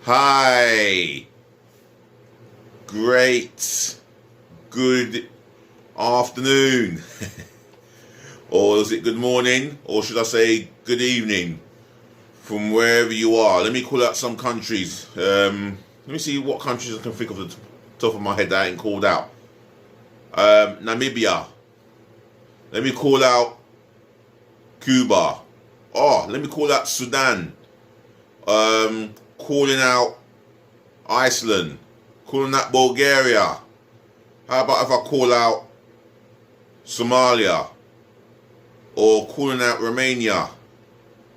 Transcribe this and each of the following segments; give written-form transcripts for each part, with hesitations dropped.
Hi. Great. Good afternoon. Or is it good morning? Or should I say good evening? From wherever you are. Let me call out some countries. Let me see what countries I can think of at the top of my head that I ain't called out. Namibia. Let me call out Cuba. Oh, let me call out Sudan. Calling out Iceland. Calling out Bulgaria. How about if I call out Somalia? Or calling out Romania?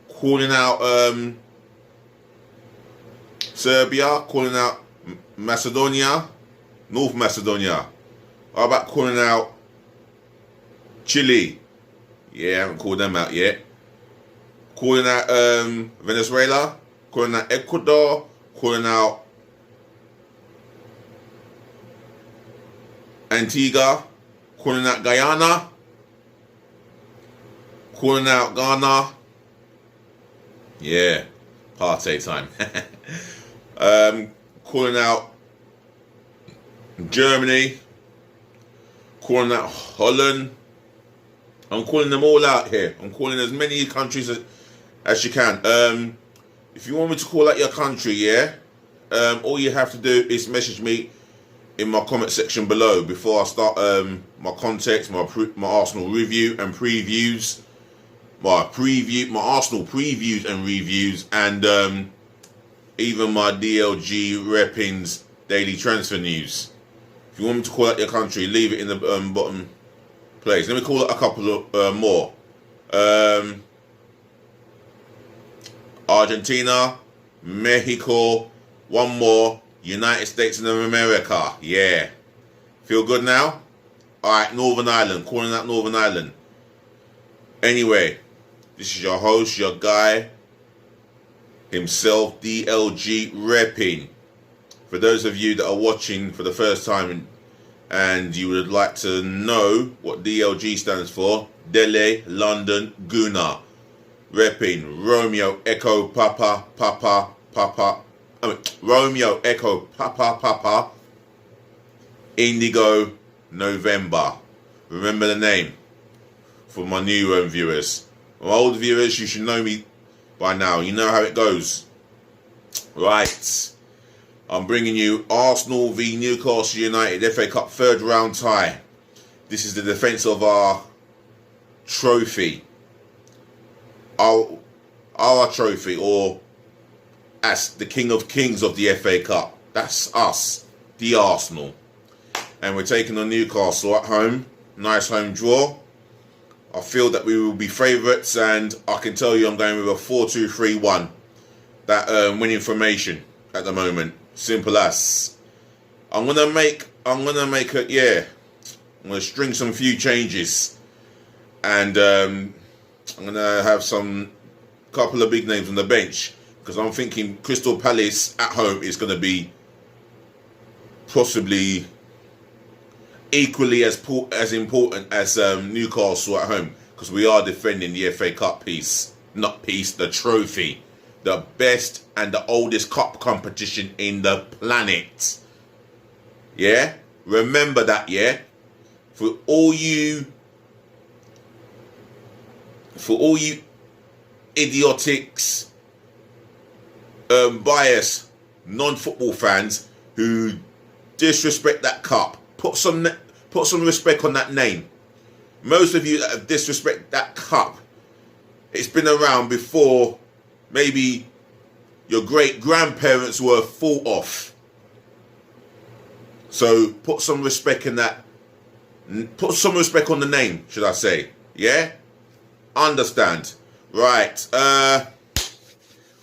Calling out Serbia? Calling out Macedonia? North Macedonia? How about calling out Chile? Yeah, I haven't called them out yet. Calling out Venezuela, calling out Ecuador, calling out Antigua, calling out Guyana, calling out Ghana. Yeah, party time. Calling out Germany, calling out Holland. I'm calling them all out here. I'm calling as many countries as you can. If you want me to call out your country, yeah, all you have to do is message me in my comment section below before I start my context, my Arsenal review and previews, my Arsenal previews and reviews, and even my DLG Reppin's daily transfer news. If you want me to call out your country, leave it in the bottom place. Let me call it a couple of more. Argentina, Mexico, one more, United States of America. Yeah. Feel good now? Alright, Northern Ireland. Calling out Northern Ireland. Anyway, this is your host, your guy himself, DLG Reppin. For those of you that are watching for the first time and you would like to know what DLG stands for, Dele London Guna. Reppin, Romeo Echo Papa Papa Papa. Romeo Echo Papa Papa Indigo November. Remember the name for my new viewers. My old viewers, you should know me by now. You know how it goes. Right. I'm bringing you Arsenal v Newcastle United FA Cup third round tie. This is the defence of our trophy. Our trophy, or as the King of Kings of the FA Cup. That's us, the Arsenal. And we're taking on Newcastle at home. Nice home draw. I feel that we will be favourites, and I can tell you I'm going with a 4-2-3-1. That winning formation at the moment. Simple as. I'm gonna make it. Yeah. I'm gonna string some few changes, and I'm gonna have some couple of big names on the bench, because I'm thinking Crystal Palace at home is gonna be possibly equally as important as Newcastle at home, because we are defending the FA Cup the trophy, the best and the oldest cup competition in the planet. Yeah, remember that. Yeah, for all you idiotics, biased non-football fans who disrespect that cup, put some respect on that name. Most of you that have disrespect that cup, it's been around before maybe your great grandparents were thought of. So put some respect in that. Put some respect on the name, should I say? Yeah, understand. Right.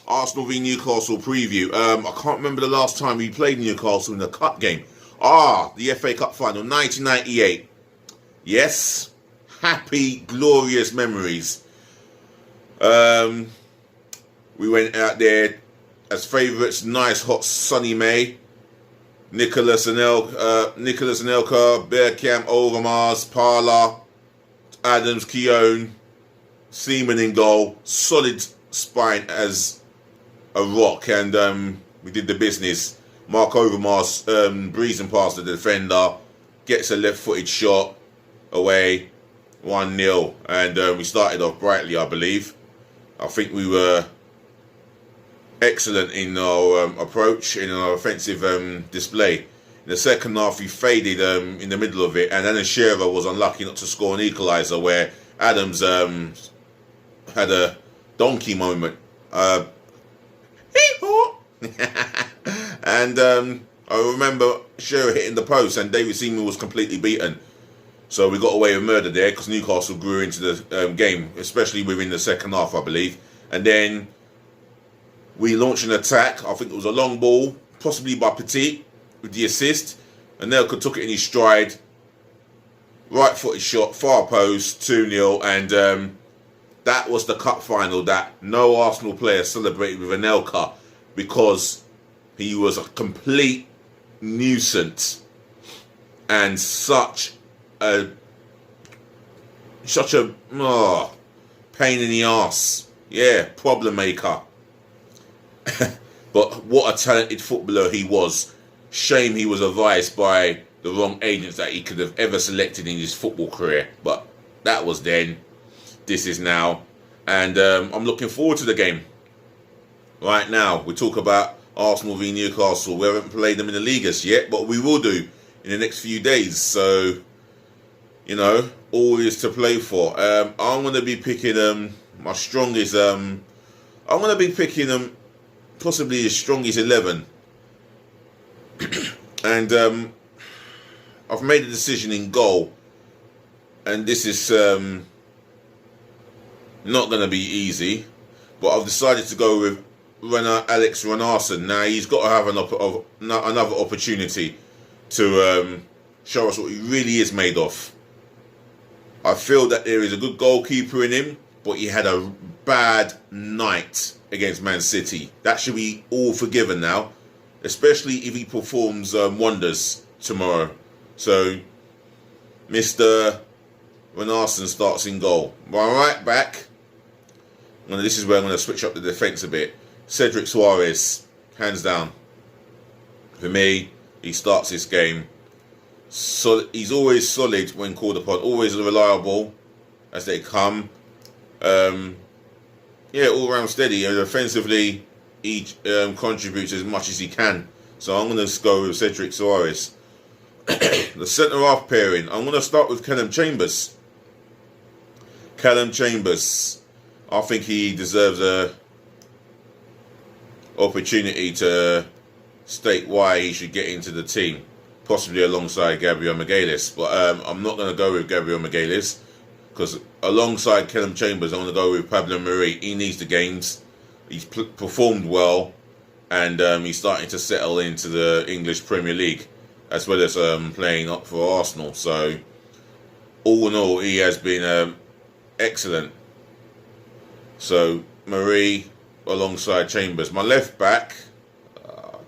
Arsenal v Newcastle preview. I can't remember the last time we played Newcastle in a cup game. The FA Cup final, 1998. Yes, happy, glorious memories. We went out there as favourites. Nice, hot, sunny May. Nicholas Anelka, Bergkamp, Overmars, Parla, Adams, Keown, Seaman in goal. Solid spine as a rock, and we did the business. Mark Overmars breezing past the defender, gets a left-footed shot away, 1-0, and we started off brightly, I believe. I think we were excellent in our approach, in our offensive display. In the second half, we faded in the middle of it, and Anashira was unlucky not to score an equaliser, where Adams had a donkey moment. And I remember Shearer hitting the post, and David Seaman was completely beaten. So we got away with murder there, because Newcastle grew into the game, especially within the second half, I believe. And then we launched an attack. I think it was a long ball, possibly by Petit, with the assist. And Nelka took it in his stride. Right-footed shot, far post, 2-0. And that was the cup final that no Arsenal player celebrated with Anelka, because he was a complete nuisance and such a pain in the arse. Yeah, problem maker. But what a talented footballer he was. Shame he was advised by the wrong agents that he could have ever selected in his football career. But that was then. This is now. And I'm looking forward to the game. Right now, we talk about Arsenal v Newcastle. We haven't played them in the league as yet, but we will do in the next few days. So, you know, all is to play for. I'm going to be picking my strongest. I'm going to be picking possibly the strongest 11. And I've made a decision in goal, and this is not going to be easy, but I've decided to go with Alex Runarsson. Now he's got to have another opportunity to show us what he really is made of. I feel that there is a good goalkeeper in him, but he had a bad night against Man City. That should be all forgiven now, especially if he performs wonders tomorrow. So Mr. Runarsson starts in goal. My right back, this is where I'm going to switch up the defence a bit. Cedric Suarez, hands down. For me, he starts this game. So he's always solid when called upon, always reliable as they come. All round steady. And offensively, he contributes as much as he can. So I'm going to go with Cedric Suarez. The centre half pairing, I'm going to start with Callum Chambers. Callum Chambers, I think he deserves a opportunity to state why he should get into the team, possibly alongside Gabriel Magalhaes. But I'm not going to go with Gabriel Magalhaes, because alongside Callum Chambers, I'm going to go with Pablo Mari. He needs the games. He's performed well, and he's starting to settle into the English Premier League, as well as playing up for Arsenal. So all in all, he has been excellent. So Marie alongside Chambers. My left back, I'm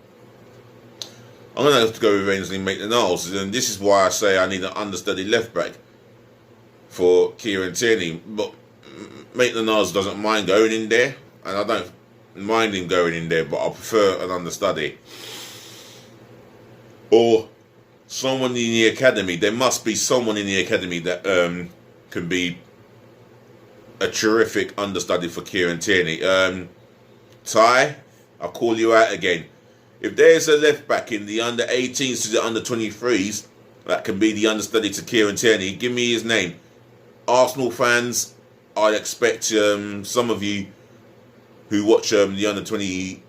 going to have to go with Ainsley Maitland-Niles, and this is why I say I need an understudy left back for Kieran Tierney. But Maitland-Niles doesn't mind going in there, and I don't mind him going in there, but I prefer an understudy. Or someone in the academy. There must be someone in the academy that can be a terrific understudy for Kieran Tierney. Ty, I'll call you out again. If there's a left back in the under 18s to the under 23s that can be the understudy to Kieran Tierney, give me his name. Arsenal fans, I'd expect some of you who watch the under 21s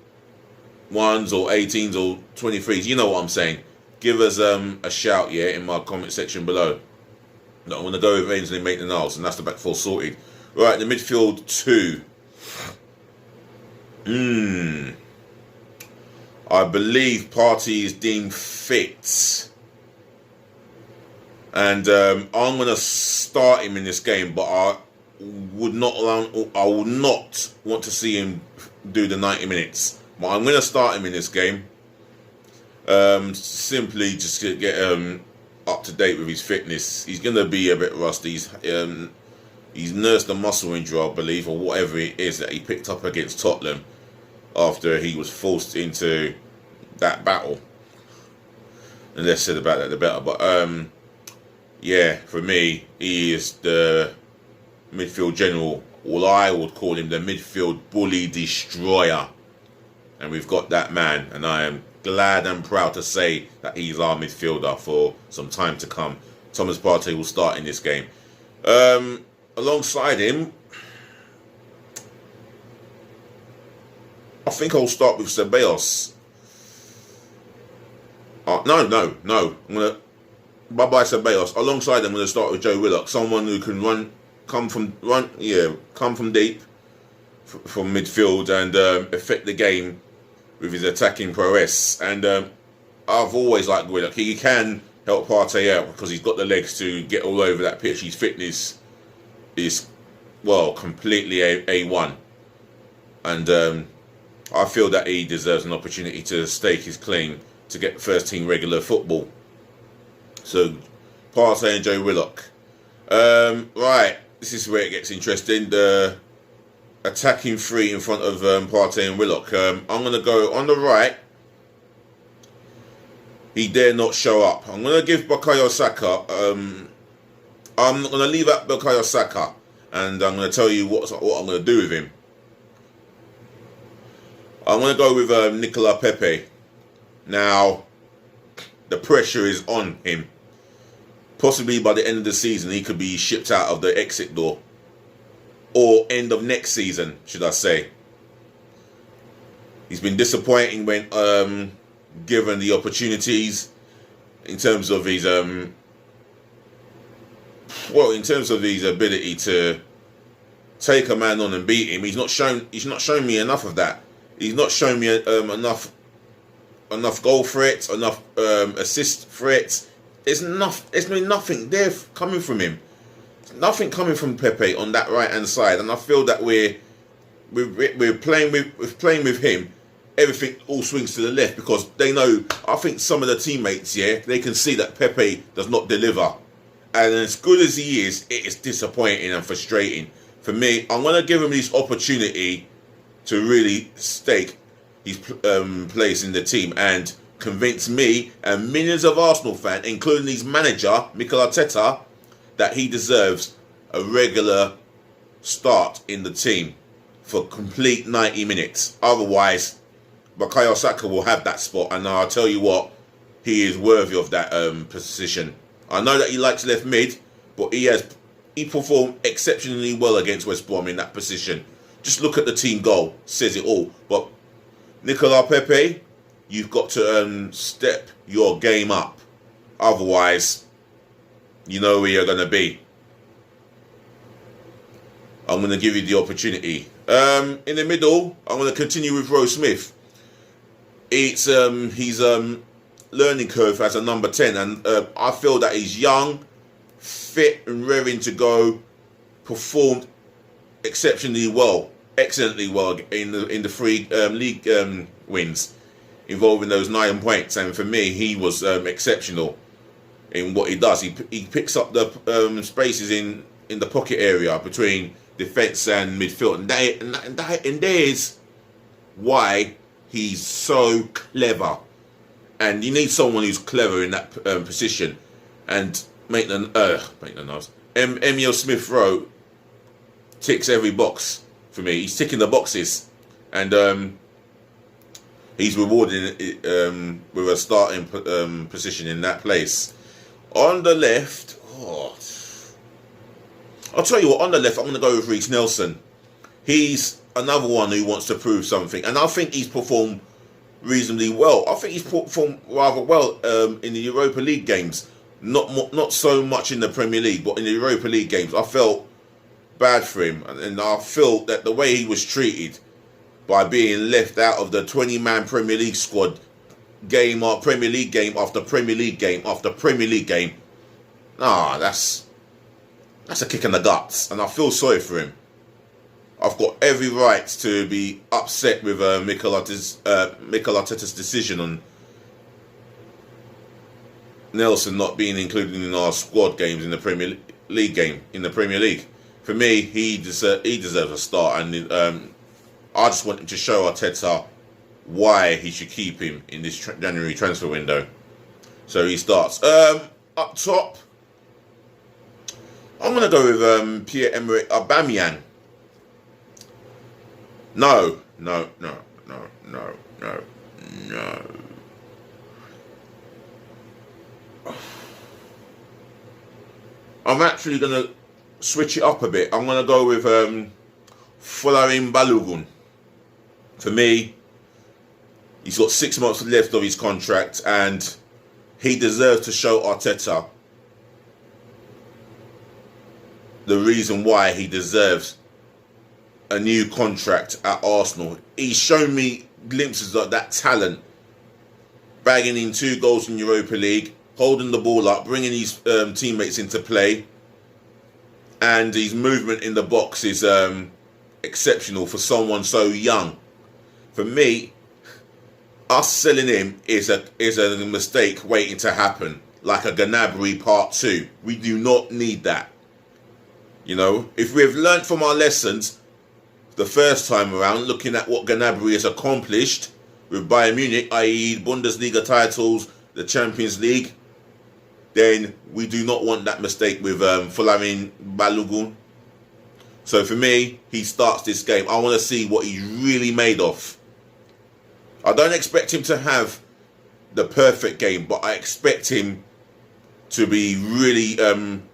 or 18s or 23s, you know what I'm saying. Give us a shout, in my comment section below. I'm going to go with Ainsley Maitland-Niles, and that's the back four sorted. Right, the midfield two. I believe Partey is deemed fit, and I'm going to start him in this game, but I would not want to see him do the 90 minutes. But I'm going to start him in this game, simply just to get up to date with his fitness. He's going to be a bit rusty. He's nursed a muscle injury, I believe, or whatever it is that he picked up against Tottenham after he was forced into that battle. The less said about that, the better. But yeah, for me, he is the midfield general. Well, I would call him the midfield bully destroyer. And we've got that man, and I am glad and proud to say that he's our midfielder for some time to come. Thomas Partey will start in this game. Alongside him, I think I'll start with Ceballos. No. I'm gonna bye Ceballos. Alongside him, I'm gonna start with Joe Willock, someone who can come from deep from midfield and affect the game with his attacking prowess. And I've always liked Willock. He can help Partey out because he's got the legs to get all over that pitch. His fitness is, well, completely A1. And I feel that he deserves an opportunity to stake his claim to get first team regular football. So, Partey and Joe Willock. Right, this is where it gets interesting. The attacking three in front of Partey and Willock. I'm going to go on the right. He dare not show up. I'm going to give Bukayo Saka. I'm going to leave out Bukayo Saka, and I'm going to tell you what I'm going to do with him. I'm going to go with Nicolas Pepe. Now, the pressure is on him. Possibly by the end of the season, he could be shipped out of the exit door. Or end of next season, should I say. He's been disappointing when given the opportunities in terms of his ability to take a man on and beat him. He's not shown me enough of that. He's not shown me enough goal threats, enough assist threats. There's been nothing there coming from him. Nothing coming from Pepe on that right hand side, and I feel that we're playing with him. Everything all swings to the left because they know. I think some of the teammates, they can see that Pepe does not deliver, and as good as he is, it is disappointing and frustrating. For me, I'm going to give him this opportunity to really stake his place in the team and convince me and millions of Arsenal fans, including his manager Mikel Arteta, that he deserves a regular start in the team for complete 90 minutes. Otherwise, Bukayo Saka will have that spot, and I'll tell you what, he is worthy of that position. I know that he likes left mid, but he performed exceptionally well against West Brom in that position. Just look at the team goal, says it all. But Nicolas Pepe, you've got to step your game up. Otherwise, you know where you're going to be. I'm going to give you the opportunity. In the middle, I'm going to continue with Rowe Smith. It's his learning curve as a number 10, and I feel that he's young, fit and raring to go, performed excellently well in the three league wins involving those 9 points, and for me he was exceptional in what he does. He picks up the spaces in the pocket area between defence and midfield, and there's why he's so clever. And you need someone who's clever in that position. And Emile Smith Rowe ticks every box for me. He's ticking the boxes, and he's rewarding it with a starting position in that place. On the left, I'll tell you what. On the left, I'm going to go with Reese Nelson. He's another one who wants to prove something, and I think he's performed reasonably well. I think he's performed rather well in the Europa League games. Not so much in the Premier League, but in the Europa League games, I felt bad for him, and I feel that the way he was treated by being left out of the 20-man Premier League squad, game after Premier League game after Premier League game after Premier League game, that's a kick in the guts, and I feel sorry for him. I've got every right to be upset with Mikel Arteta's decision on Nelson not being included in our squad games in the Premier League. For me, he deserves a start, and I just want him to show Arteta why he should keep him in this January transfer window. So he starts. Up top, I'm going to go with Pierre-Emerick Aubameyang. No. I'm actually going to switch it up a bit. I'm going to go with Folarin Balogun. For me, he's got 6 months left of his contract, and he deserves to show Arteta the reason why he deserves a new contract at Arsenal. He's shown me glimpses of that talent, bagging in 2 goals in Europa League, holding the ball up, bringing his teammates into play, and his movement in the box is exceptional for someone so young. For me, us selling him is a mistake waiting to happen, like a Gnabry Part 2. We do not need that. You know, if we've learnt from our lessons the first time around, looking at what Gnabry has accomplished with Bayern Munich, i.e. Bundesliga titles, the Champions League, then we do not want that mistake with Folarin Balogun. So for me, he starts this game. I want to see what he's really made of. I don't expect him to have the perfect game, but I expect him to be really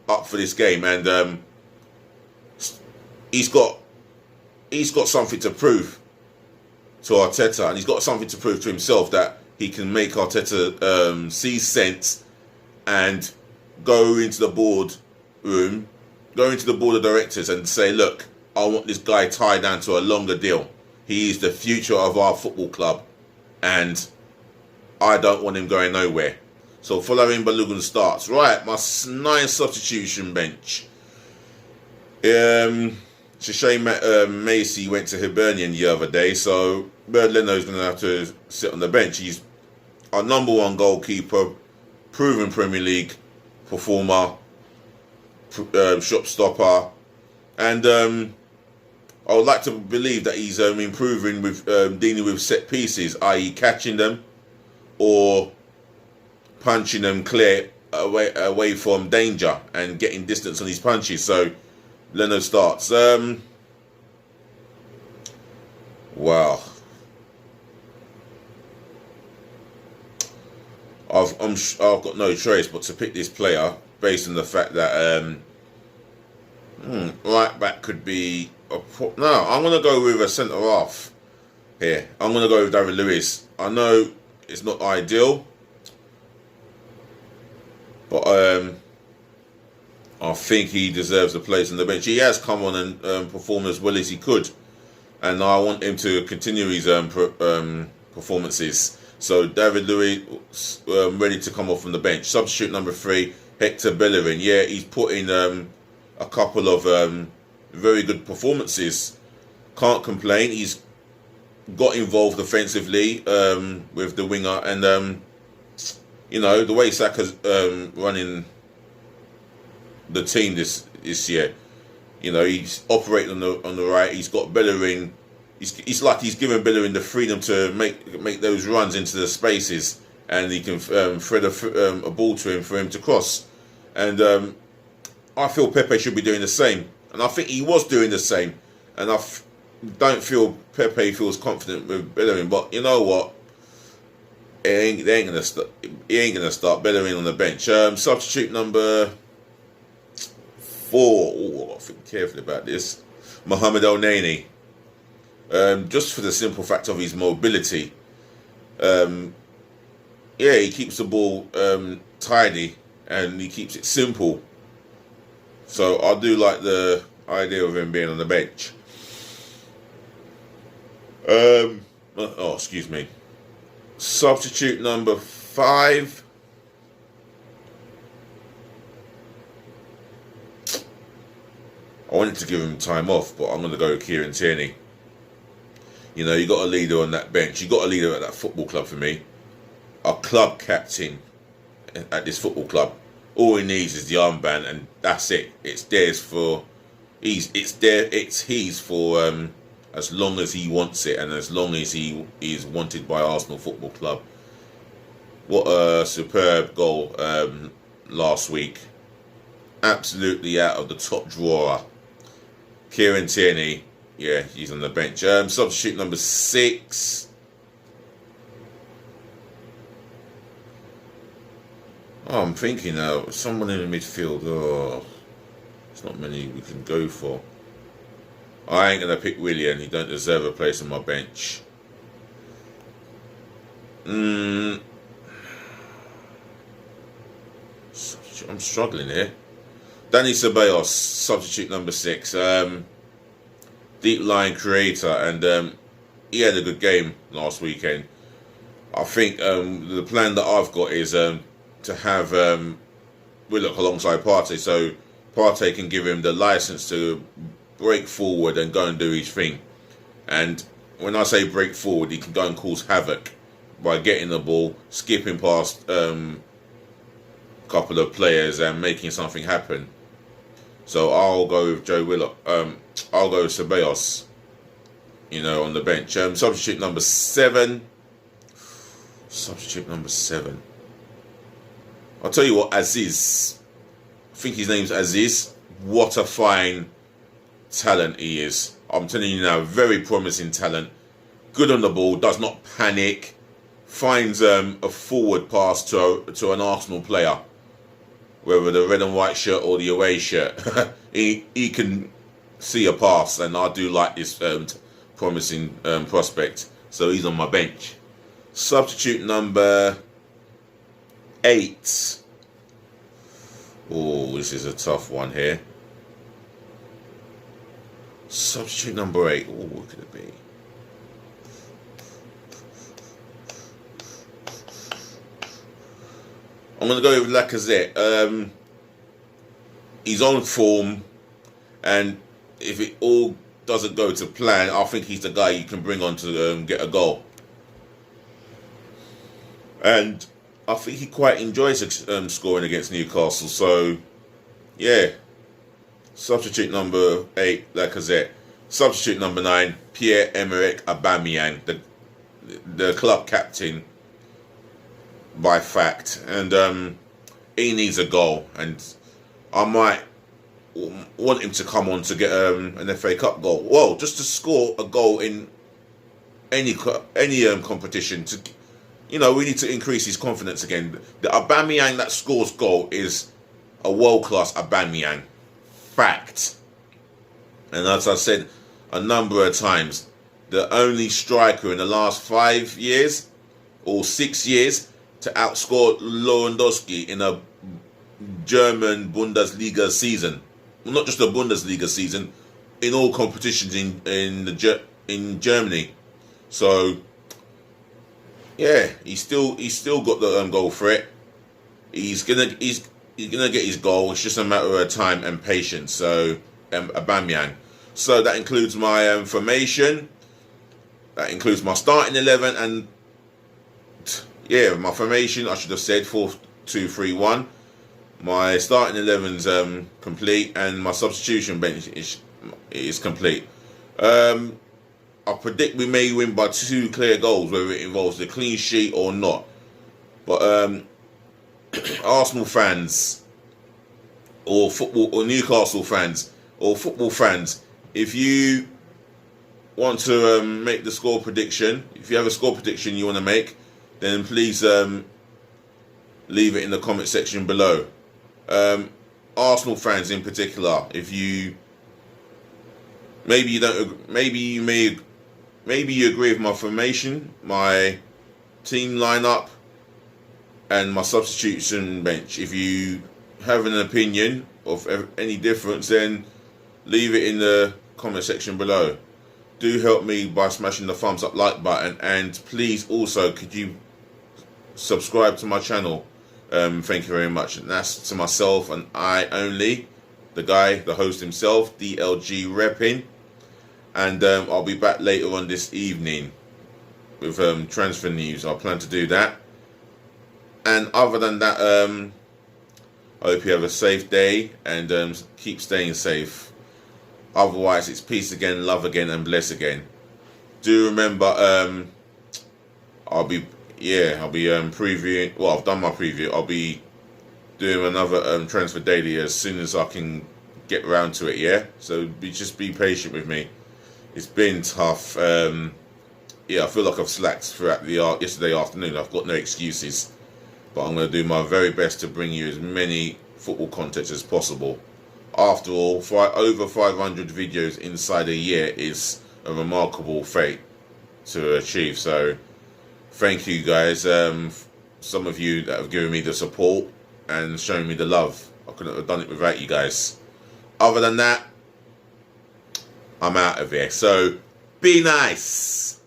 up for this game, and he's got something to prove to Arteta, and he's got something to prove to himself, that he can make Arteta see sense and go into the board room, go into the board of directors and say, look, I want this guy tied down to a longer deal. He is the future of our football club, and I don't want him going nowhere. So Folarin Balogun starts. Right, my 9 substitution bench. It's a shame Macy went to Hibernian the other day, so Bernd Leno's going to have to sit on the bench. He's our number 1 goalkeeper, proven Premier League performer, shot stopper, and I would like to believe that he's improving with dealing with set pieces, i.e. catching them or punching them clear away from danger and getting distance on his punches. So Leno starts. Wow. I've got no choice but to pick this player based on the fact that right back could be no. I'm going to go with a centre half here. I'm going to go with David Luiz. I know it's not ideal, but I think he deserves a place on the bench. He has come on and performed as well as he could, and I want him to continue his performances. So David Luiz ready to come off from the bench. Substitute number 3, Hector Bellerin. Yeah, he's put in a couple of very good performances. Can't complain. He's got involved offensively with the winger, and you know, the way Saka's running the team this year, you know, he's operating on the right. He's got Bellerin. It's like he's given Bellerin the freedom to make those runs into the spaces, and he can thread a ball to him for him to cross. And I feel Pepe should be doing the same, and I think he was doing the same. And I don't feel Pepe feels confident with Bellerin. But you know what? He ain't gonna start Bellerin on the bench. Substitute number 4. Oh, I've got to think carefully about this. Mohamed El-Neni. Just for the simple fact of his mobility. Yeah, he keeps the ball tidy and he keeps it simple. So I do like the idea of him being on the bench. Excuse me. Substitute number 5. I wanted to give him time off, but I'm going to go with Kieran Tierney. You know, you got a leader on that bench. You got a leader at that football club for me. A club captain at this football club. All he needs is the armband, and that's it. It's theirs for. It's his for as long as he wants it and as long as he is wanted by Arsenal Football Club. What a superb goal last week. Absolutely out of the top drawer. Kieran Tierney, yeah, he's on the bench. Substitute number 6. Oh, I'm thinking now, someone in the midfield. Oh, there's not many we can go for. I ain't going to pick Willian. He don't deserve a place on my bench. I'm struggling here. Danny Ceballos, substitute number 6. Deep line creator, and he had a good game last weekend. I think the plan that I've got is to have Willock alongside Partey, so Partey can give him the license to break forward and go and do his thing. And when I say break forward, he can go and cause havoc by getting the ball, skipping past a couple of players and making something happen. So I'll go with Joe Willock. I'll go with Ceballos, on the bench. Substitute number 7. Substitute number 7. I'll tell you what, Aziz. I think his name's Aziz. What a fine talent he is. I'm telling you now, very promising talent. Good on the ball, does not panic. Finds a forward pass to an Arsenal player, whether the red and white shirt or the away shirt. he can see a pass, and I do like this promising prospect. So he's on my bench. Substitute number 8. Oh, this is a tough one here. Substitute number 8. Oh, what could it be? I'm going to go with Lacazette. He's on form, and if it all doesn't go to plan, I think he's the guy you can bring on to get a goal. And I think he quite enjoys scoring against Newcastle. So, yeah. Substitute number 8, Lacazette. Substitute number 9, Pierre-Emerick Aubameyang, the club captain by fact. And he needs a goal. And I might want him to come on to get an FA Cup goal. Well, just to score a goal in any competition. We need to increase his confidence again. The Aubameyang that scores goal is a world-class Aubameyang. Fact. And as I said a number of times, the only striker in the last 5 years or 6 years to outscore Lewandowski in a German Bundesliga season. Well, not just a Bundesliga season, in all competitions in Germany. So yeah, he's still got the goal for it. He's gonna get his goal. It's just a matter of time and patience. So Aubameyang. So that includes my formation. That includes my starting 11, and yeah, my formation. I should have said 4-2-3-1. My starting 11's complete, and my substitution bench is complete. I predict we may win by 2 clear goals, whether it involves the clean sheet or not. But Arsenal fans, or Newcastle fans, or football fans, if you want to make the score prediction, if you have a score prediction you want to make, then please leave it in the comment section below. Arsenal fans in particular, if you maybe you agree with my formation, my team lineup, and my substitution bench. If you have an opinion of any difference, then leave it in the comment section below. Do help me by smashing the thumbs up like button, and please also could you subscribe to my channel. Thank you very much. And that's to myself and I only, the host himself, DLG Reppin. And I'll be back later on this evening with transfer news. I plan to do that. And other than that, I hope you have a safe day and keep staying safe. Otherwise, it's peace again, love again, and bless again. Do remember, I'll be previewing. Well, I've done my preview. I'll be doing another Transfer Daily as soon as I can get around to it. Yeah, so just be patient with me. It's been tough. I feel like I've slacked throughout yesterday afternoon. I've got no excuses, but I'm going to do my very best to bring you as many football content as possible. After all, over 500 videos inside a year is a remarkable feat to achieve. So thank you guys, some of you that have given me the support and shown me the love. I couldn't have done it without you guys. Other than that, I'm out of here. So be nice.